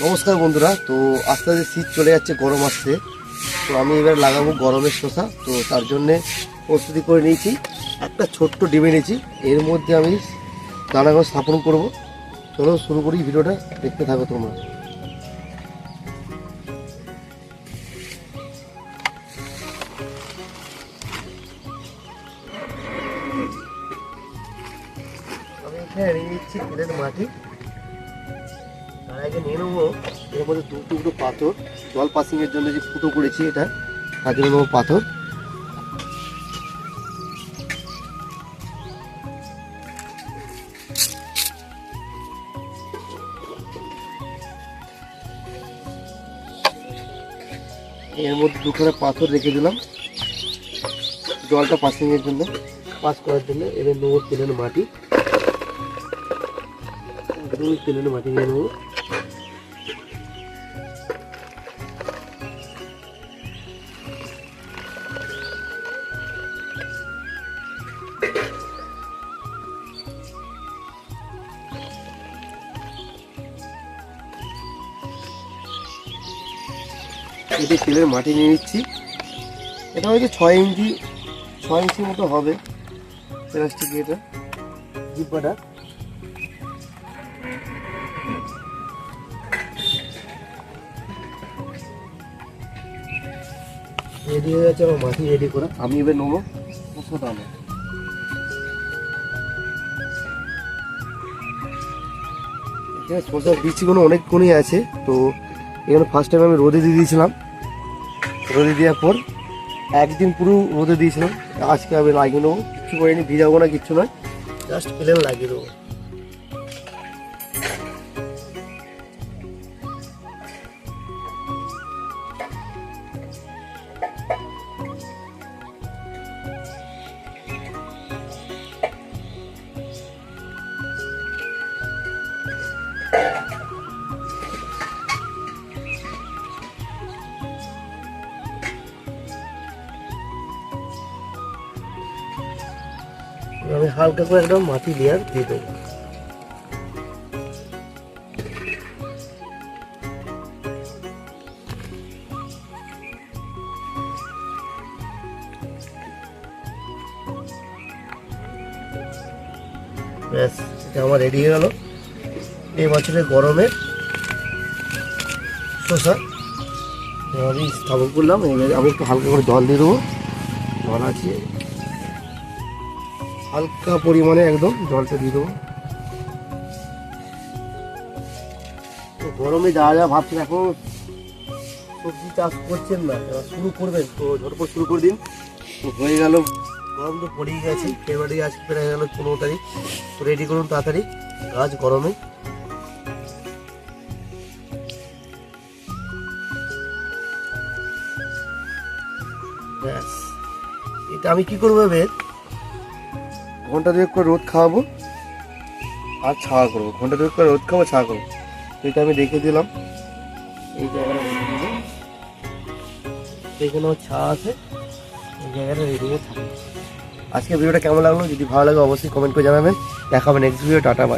নমস্কার বন্ধুরা। তো আস্তে আস্তে শীত চলে যাচ্ছে, গরম আসছে। তো আমি এবার লাগাবো গরমের শসা। তো তার জন্যে প্রস্তুতি করে নিয়েছি। একটা ছোট্ট ডিমে নিয়েছি, এর মধ্যে আমি দানাগুলো স্থাপন করব। চলো শুরু করি, ভিডিওটা দেখতে থাকো তোমরা। আমি এখানে নিয়ে নিচ্ছি তেলের মাটি। তার আগে নিয়ে নেবো এর মধ্যে দু টুকরো পাথর। জল পাসিংয়ের জন্য যে ফুটো করেছি এটা, তার জন্য নেবো পাথর। এর মধ্যে দুখানা পাথর রেখে দিলাম জলটা পাসিংয়ের জন্য, পাস করার জন্য। এবার নেবো তেলের মাটি, তেলের মাটি নিয়ে নেবো। এটা তেলের মাটি নিয়ে নিচ্ছি। এটা হয়তো 6 ইঞ্চি মতো হবে প্লাস্টিক। এটা জিব্বাটা রেডি হয়ে যাচ্ছে আমার মাটি রেডি করা। আমি এবার নেবো শসা দানা। এখানে শসার বীজগুলো অনেকক্ষণই আছে। তো এখানে ফার্স্ট টাইম আমি রোদে দিয়ে দিয়েছিলাম। রোদে দেওয়ার পর একদিন পুরো রোদে দিয়েছিলাম। আজকে আমি লাগিয়ে নেবো, কিছু করিনি, ভিজাবো না, কিচ্ছু নয়, জাস্ট প্লেন লাগিয়ে দেবো। আমি হালকা করে একদম মাটি লেয়ার দিয়ে দেবো। ব্যাস, এটা আমার রেডি হয়ে গেল এই বছরের গরমের শসা। আমি স্থাপন করলাম। এবার আমি একটু হালকা করে জল দিয়ে দেবো। জল আছে হালকা পরিমাণে, একদম জলটা দিয়ে দেবো। তো গরমে যা যা ভাবছেন, এখন সবজি চাষ করছেন না, শুরু করবেন, তো ঝটপট শুরু করে দিন। তো হয়ে গেল, গরম তো পড়েই গেছে। ফেব্রুয়ারি আজ প্রায় গেল 15 তারিখ। তো রেডি করুন তাড়াতাড়ি গাছ গরমে। ব্যাস, এটা আমি কি করবো এবার, ঘন্টা 2 করে রোদ খাওয়াবো আর ছাওয়া করবো। ঘন্টা 2 করে রোদ খাওয়াবো, ছাওয়া করবো। এটা আমি রেখে দিলাম এই জায়গাটা। এখানেও ছাওয়া আছে, এই জায়গাটা রেডি হয়ে থাকবে। আজকে ভিডিওটা কেমন লাগলো, যদি ভালো লাগে অবশ্যই কমেন্ট করে জানাবেন। দেখা হবে নেক্সট ভিডিও। Tata, by.